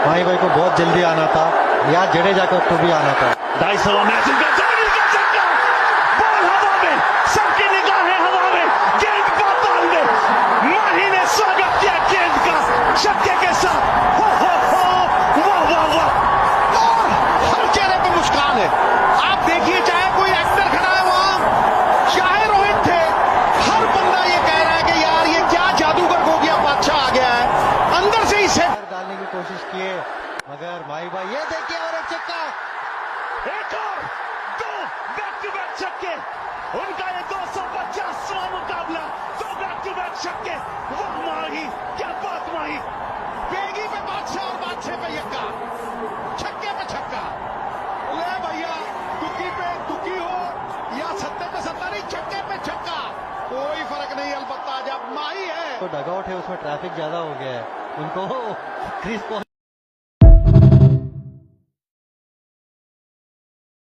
माही भाई को बहुत जल्दी आना था या जडेजा को तो भी आना था। 250वां मैच इनका, जॉनी का छक्का, बॉल हवा में, सबकी निगाहें हवा में, गेंद पाताल में, माही ने स्वागत किया गेंद का छक्के के साथ। हो वाह वाह वाह, और हर चेहरे पे मुस्कान है। आप देखिए, चाहे कोई एक्टर खड़ा है वहां, चाहे रोहित थे, हर बंदा ये कह रहा है कि यार ये क्या जादूगर हो गया, बादशाह आ गया है। अंदर से ही सेट डालने की कोशिश किए मगर माही भाई, ये देखिए और एक छक्का, एक और दो बैक टू बैक छक्के, उनका ये 250वां मुकाबला, दो बैक टू बैक छक्के। वाह माही, क्या बात माही, बेगी पे बादशाह और बादशाह पे यक्का, छक्के पे छक्का। ले भैया, दुखी पे दुखी हो या सत्ते पे सत्ता, नहीं छक्के पे छक्का, कोई फर्क नहीं। अलबत्ता जब माही है तो डगआउट है उसमें ट्रैफिक ज्यादा हो गया है, उनको क्रीज